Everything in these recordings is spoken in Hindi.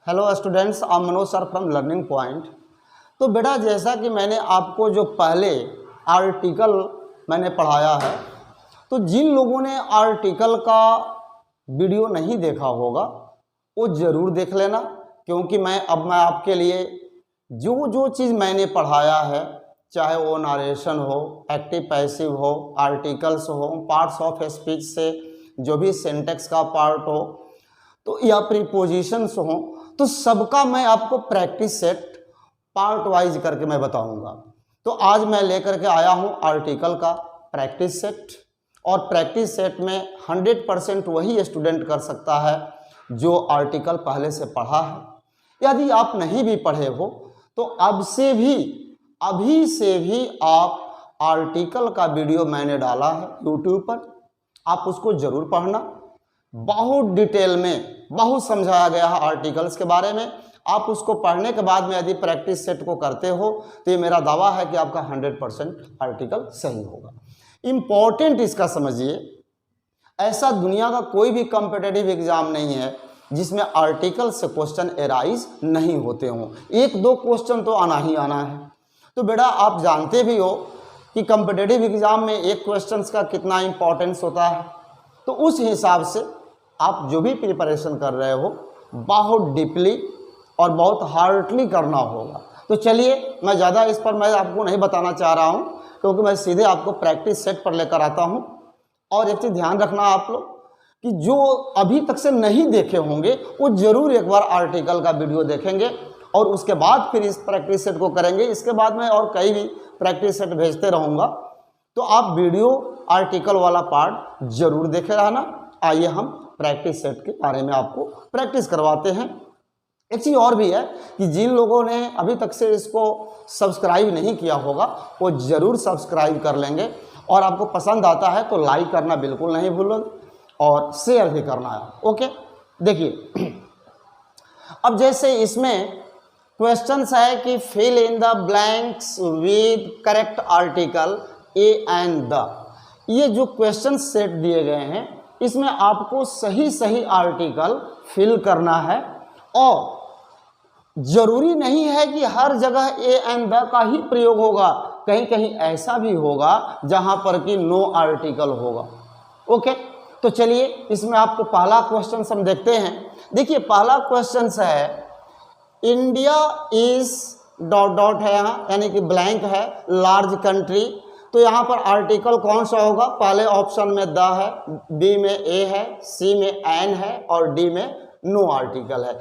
Hello students, I am Manoj sir from learning point. तो बेटा, जैसा कि मैंने आपको जो पहले आर्टिकल मैंने पढ़ाया है, तो जिन लोगों ने आर्टिकल का वीडियो नहीं देखा होगा वो ज़रूर देख लेना, क्योंकि मैं आपके लिए जो जो चीज़ मैंने पढ़ाया है, चाहे वो नरेशन हो, एक्टिव पैसिव हो, आर्टिकल्स हो, पार्ट्स ऑफ स्पीच से जो भी सिंटेक्स का पार्ट हो, तो या प्रीपोजिशंस हो, तो सबका मैं आपको प्रैक्टिस सेट पार्ट वाइज करके मैं बताऊंगा। तो आज मैं लेकर के आया हूं आर्टिकल का प्रैक्टिस सेट, और प्रैक्टिस सेट में 100% वही स्टूडेंट कर सकता है जो आर्टिकल पहले से पढ़ा है। यदि आप नहीं भी पढ़े हो तो अभी से भी आप आर्टिकल का वीडियो मैंने डाला है यूट्यूब पर, आप उसको ज़रूर पढ़ना। बहुत डिटेल में बहुत समझाया गया है आर्टिकल्स के बारे में। आप उसको पढ़ने के बाद में यदि प्रैक्टिस सेट को करते हो तो ये मेरा दावा है कि आपका 100% आर्टिकल सही होगा। इम्पॉर्टेंट इसका समझिए, ऐसा दुनिया का कोई भी कॉम्पिटिटिव एग्जाम नहीं है जिसमें आर्टिकल से क्वेश्चन एराइज नहीं होते हों। एक दो क्वेश्चन तो आना ही आना है। तो बेटा, आप जानते भी हो कि कॉम्पिटिटिव एग्जाम में एक क्वेश्चन का कितना इंपॉर्टेंस होता है। तो उस हिसाब से आप जो भी प्रिपरेशन कर रहे हो बहुत डीपली और बहुत हार्डली करना होगा। तो चलिए, मैं ज़्यादा इस पर मैं आपको नहीं बताना चाह रहा हूँ, क्योंकि मैं सीधे आपको प्रैक्टिस सेट पर लेकर आता हूँ। और एक चीज़ ध्यान रखना आप लोग कि जो अभी तक से नहीं देखे होंगे वो ज़रूर एक बार आर्टिकल का वीडियो देखेंगे और उसके बाद फिर इस प्रैक्टिस सेट को करेंगे। इसके बाद मैं और कई भी प्रैक्टिस सेट भेजते रहूँगा, तो आप वीडियो आर्टिकल वाला पार्ट ज़रूर देखे रहना। आइए हम प्रैक्टिस सेट के बारे में आपको प्रैक्टिस करवाते हैं। एक चीज़ और भी है कि जिन लोगों ने अभी तक से इसको सब्सक्राइब नहीं किया होगा वो ज़रूर सब्सक्राइब कर लेंगे, और आपको पसंद आता है तो लाइक करना बिल्कुल नहीं भूलोगे और शेयर भी करना है। ओके, देखिए, अब जैसे इसमें क्वेश्चंस है कि fill in the blanks with correct article a and the. ये जो क्वेश्चन सेट दिए गए हैं इसमें आपको सही सही आर्टिकल फिल करना है, और जरूरी नहीं है कि हर जगह ए एंड द का ही प्रयोग होगा। कहीं कहीं ऐसा भी होगा जहां पर कि नो आर्टिकल होगा। ओके, तो चलिए इसमें आपको पहला क्वेश्चन हम देखते हैं। देखिए, पहला क्वेश्चन है इंडिया इज डॉट डॉट है यहाँ, यानी कि ब्लैंक है, लार्ज कंट्री। तो यहाँ पर आर्टिकल कौन सा होगा? पहले ऑप्शन में द है, बी में ए है, सी में एन है और डी में नो आर्टिकल है।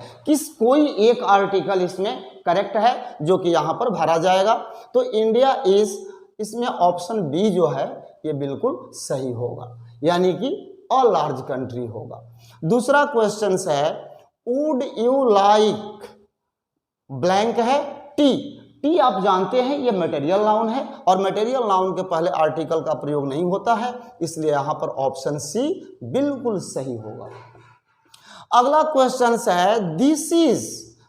कोई एक आर्टिकल इसमें करेक्ट है जो कि यहाँ पर भरा जाएगा। तो इंडिया इज, इसमें ऑप्शन बी जो है ये बिल्कुल सही होगा, यानी कि अ लार्ज कंट्री होगा। दूसरा क्वेश्चन है वुड यू लाइक, ब्लैंक है टी। टी आप जानते हैं ये मटेरियल नाउन है, और मटेरियल नाउन के पहले आर्टिकल का प्रयोग नहीं होता है, इसलिए यहाँ पर ऑप्शन सी बिल्कुल सही होगा। अगला क्वेश्चन है दिस इज,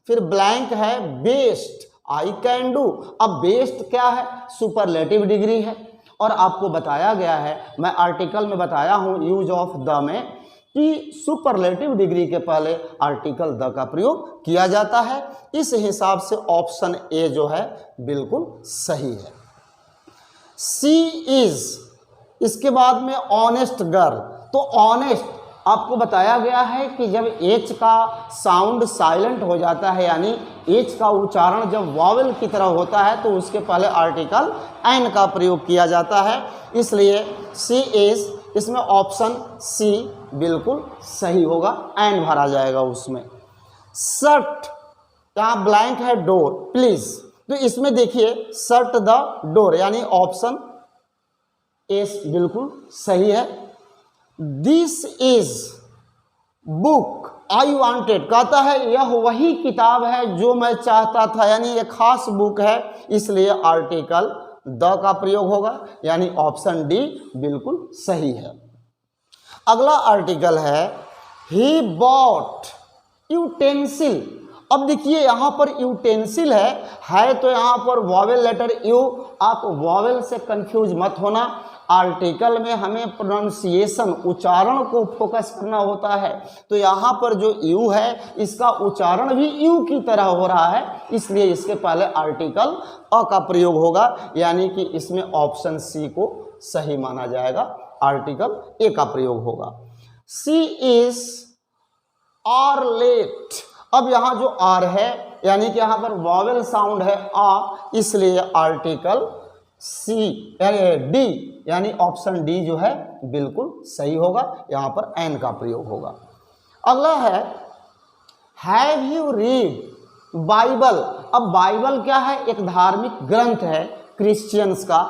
फिर ब्लैंक है बेस्ट, आई कैन डू। अब बेस्ट क्या है? सुपरलेटिव डिग्री है, और आपको बताया गया है, मैं आर्टिकल में बताया हूं यूज ऑफ द में, कि सुपरलेटिव डिग्री के पहले आर्टिकल द का प्रयोग किया जाता है। इस हिसाब से ऑप्शन ए जो है बिल्कुल सही है। सी इज, इसके बाद में ऑनेस्ट गर्ल। तो ऑनेस्ट आपको बताया गया है कि जब एच का साउंड साइलेंट हो जाता है, यानी एच का उच्चारण जब वॉवेल की तरह होता है, तो उसके पहले आर्टिकल एन का प्रयोग किया जाता है, इसलिए सी इज, इसमें ऑप्शन सी बिल्कुल सही होगा, एन भरा जाएगा उसमें। शट, यहाँ ब्लैंक है डोर, प्लीज। तो इसमें देखिए शट द डोर, यानी ऑप्शन ए बिल्कुल सही है। This is book I wanted, कहता है यह वही किताब है जो मैं चाहता था, यानी ये खास बुक है, इसलिए आर्टिकल द का प्रयोग होगा, यानी ऑप्शन डी बिल्कुल सही है। अगला आर्टिकल है ही बॉट यूटेंसिल। अब देखिए यहाँ पर यूटेंसिल है तो यहाँ पर वॉवेल लेटर यू, आप वॉवेल से कंफ्यूज मत होना। आर्टिकल में हमें प्रोनाउंसिएशन उच्चारण को फोकस करना होता है, तो यहाँ पर जो यू है इसका उच्चारण भी यू की तरह हो रहा है, इसलिए इसके पहले आर्टिकल अ का प्रयोग होगा, यानी कि इसमें ऑप्शन सी को सही माना जाएगा, आर्टिकल ए का प्रयोग होगा। सी इज आर लेट। अब यहाँ जो आर है यानी कि यहाँ पर वॉवेल साउंड है आ, इसलिए आर्टिकल सी यानी डी यानी ऑप्शन डी जो है बिल्कुल सही होगा, यहाँ पर एन का प्रयोग होगा। अगला है हैव यू रीड बाइबल। अब बाइबल क्या है? एक धार्मिक ग्रंथ है क्रिश्चियंस का,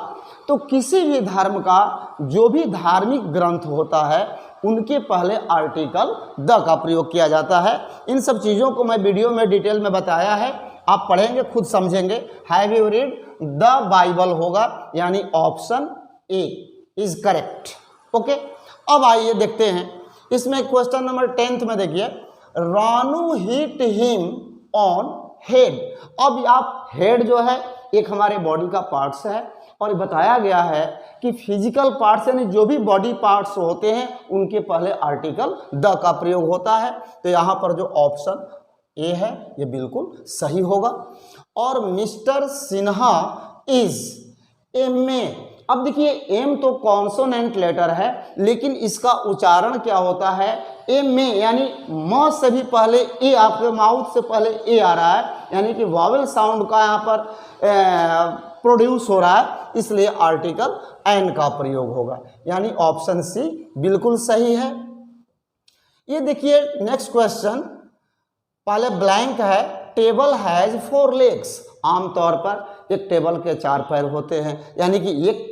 तो किसी भी धर्म का जो भी धार्मिक ग्रंथ होता है उनके पहले आर्टिकल द का प्रयोग किया जाता है। इन सब चीज़ों को मैं वीडियो में डिटेल में बताया है, आप पढ़ेंगे खुद समझेंगे। Have you read the Bible होगा, यानी option A is correct. Okay, अब आइए देखते हैं इसमें क्वेश्चन नंबर 10 में देखिए, Ranu hit him on head. अब आप हेड जो है एक हमारे बॉडी का पार्ट्स है, और बताया गया है कि फिजिकल पार्ट्स यानी जो भी बॉडी पार्ट्स होते हैं उनके पहले आर्टिकल द का प्रयोग होता है, तो यहाँ पर जो ऑप्शन ए है ये बिल्कुल सही होगा। और mister Sinha is M A. अब देखिए एम तो कॉन्सोनेंट लेटर है, लेकिन इसका उच्चारण क्या होता है? एम ए यानी म से भी पहले ए, आपके माउथ से पहले ए आ रहा है, यानी कि वॉवेल साउंड का यहाँ पर प्रोड्यूस हो रहा है, इसलिए आर्टिकल एन का प्रयोग होगा, यानी ऑप्शन सी बिल्कुल सही है। ये देखिए नेक्स्ट क्वेश्चन, पहले ब्लैंक है, टेबल हैज 4 लेग्स। आमतौर पर एक टेबल के 4 पैर होते हैं, यानी कि एक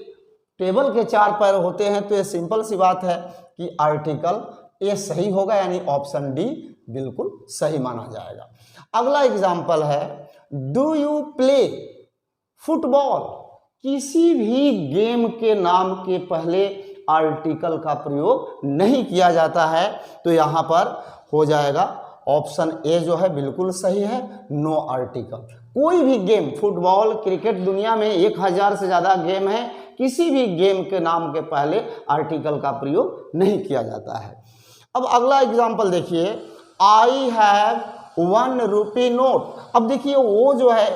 टेबल के 4 पैर होते हैं, तो ये सिंपल सी बात है कि आर्टिकल ए सही होगा, यानी ऑप्शन डी बिल्कुल सही माना जाएगा। अगला एग्जाम्पल है, डू यू प्ले फुटबॉल। किसी भी गेम के नाम के पहले आर्टिकल का प्रयोग नहीं किया जाता है, तो यहाँ पर हो जाएगा ऑप्शन ए जो है बिल्कुल सही है, नो आर्टिकल। कोई भी गेम, फुटबॉल, क्रिकेट, दुनिया में 1000 से ज़्यादा गेम है, किसी भी गेम के नाम के पहले आर्टिकल का प्रयोग नहीं किया जाता है। अब अगला एग्जाम्पल देखिए, आई हैव 1 रुपी नोट। अब देखिए वो जो है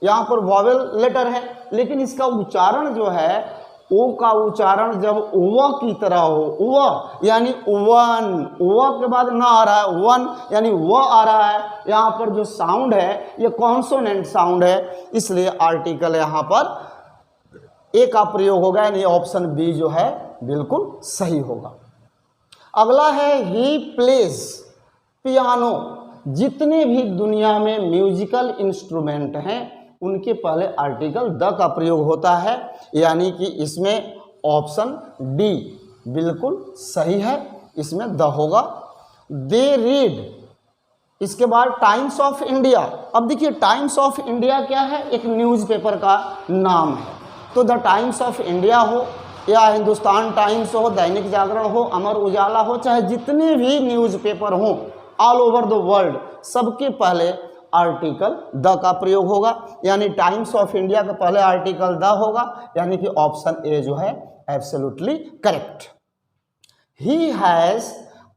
यहाँ पर वॉवेल लेटर है, लेकिन इसका उच्चारण जो है ओ का उच्चारण जब व की तरह हो, व यानी वन, व के बाद ना आ रहा है वन यानी व आ रहा है, यहाँ पर जो साउंड है ये कॉन्सोनेंट साउंड है, इसलिए आर्टिकल यहाँ पर ए का प्रयोग होगा, यानी ऑप्शन बी जो है बिल्कुल सही होगा। अगला है ही प्लेज पियानो। जितने भी दुनिया में म्यूजिकल इंस्ट्रूमेंट हैं उनके पहले आर्टिकल द का प्रयोग होता है, यानी कि इसमें ऑप्शन डी बिल्कुल सही है, इसमें द होगा। दे रीड, इसके बाद टाइम्स ऑफ इंडिया। अब देखिए टाइम्स ऑफ इंडिया क्या है? एक न्यूज़पेपर का नाम है, तो द टाइम्स ऑफ इंडिया हो या हिंदुस्तान टाइम्स हो, दैनिक जागरण हो, अमर उजाला हो, चाहे जितने भी न्यूज़पेपर हों ऑल ओवर द वर्ल्ड, सबके पहले आर्टिकल द का प्रयोग होगा, यानी टाइम्स ऑफ इंडिया के पहले आर्टिकल द होगा, यानी कि ऑप्शन ए जो है absolutely correct. He has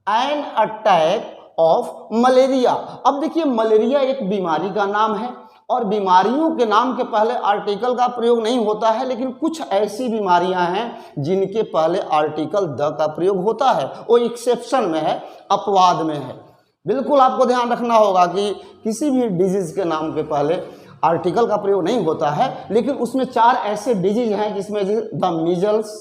an attack of malaria. अब देखिए मलेरिया एक बीमारी का नाम है, और बीमारियों के नाम के पहले आर्टिकल का प्रयोग नहीं होता है, लेकिन कुछ ऐसी बीमारियां हैं जिनके पहले आर्टिकल द का प्रयोग होता है, वो एक्सेप्शन में है, अपवाद में है। बिल्कुल आपको ध्यान रखना होगा कि किसी भी डिजीज के नाम के पहले आर्टिकल का प्रयोग नहीं होता है, लेकिन उसमें 4 ऐसे डिजीज हैं जिसमें the measles,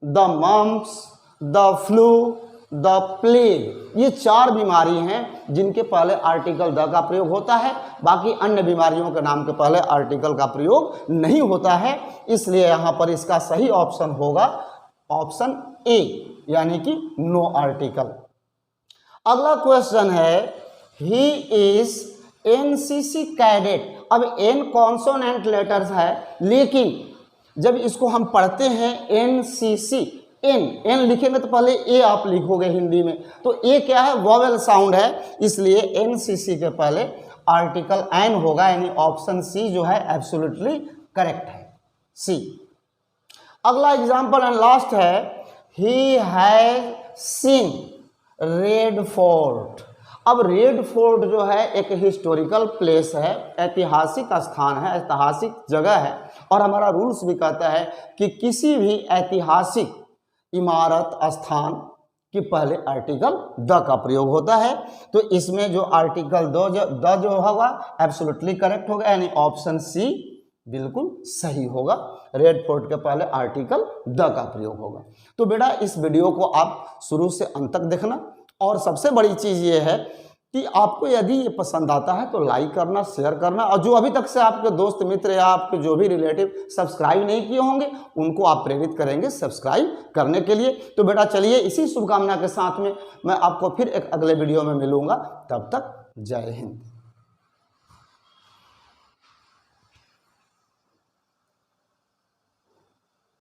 the mumps, the flu, the plague, ये 4 बीमारी हैं जिनके पहले आर्टिकल द का प्रयोग होता है। बाकी अन्य बीमारियों के नाम के पहले आर्टिकल का प्रयोग नहीं होता है, इसलिए यहाँ पर इसका सही ऑप्शन होगा ऑप्शन ए, यानी कि नो आर्टिकल। अगला क्वेश्चन है, ही इज एनसीसी कैडेट। अब एन कॉन्सोनेंट लेटर्स है, लेकिन जब इसको हम पढ़ते हैं एनसीसी, एन लिखेंगे तो पहले ए आप लिखोगे हिंदी में, तो ए क्या है? वॉवेल साउंड है, इसलिए एनसीसी के पहले आर्टिकल एन होगा, यानी ऑप्शन सी जो है एब्सोल्युटली करेक्ट है, सी। अगला एग्जाम्पल एंड लास्ट है, he has seen red fort. अब रेड फोर्ट जो है एक हिस्टोरिकल प्लेस है, ऐतिहासिक स्थान है, ऐतिहासिक जगह है, और हमारा रूल्स भी कहता है कि किसी भी ऐतिहासिक इमारत स्थान के पहले आर्टिकल द का प्रयोग होता है। तो इसमें जो आर्टिकल द जो होगा एब्सोल्युटली करेक्ट होगा, यानी ऑप्शन सी बिल्कुल सही होगा। रेड फोर्ट के पहले आर्टिकल द का प्रयोग होगा। तो बेटा इस वीडियो को आप शुरू से अंत तक देखना, और सबसे बड़ी चीज़ ये है कि आपको यदि ये पसंद आता है तो लाइक करना, शेयर करना, और जो अभी तक से आपके दोस्त मित्र या आपके जो भी रिलेटिव सब्सक्राइब नहीं किए होंगे उनको आप प्रेरित करेंगे सब्सक्राइब करने के लिए। तो बेटा चलिए इसी शुभकामना के साथ में मैं आपको फिर एक अगले वीडियो में मिलूंगा, तब तक जय हिंद।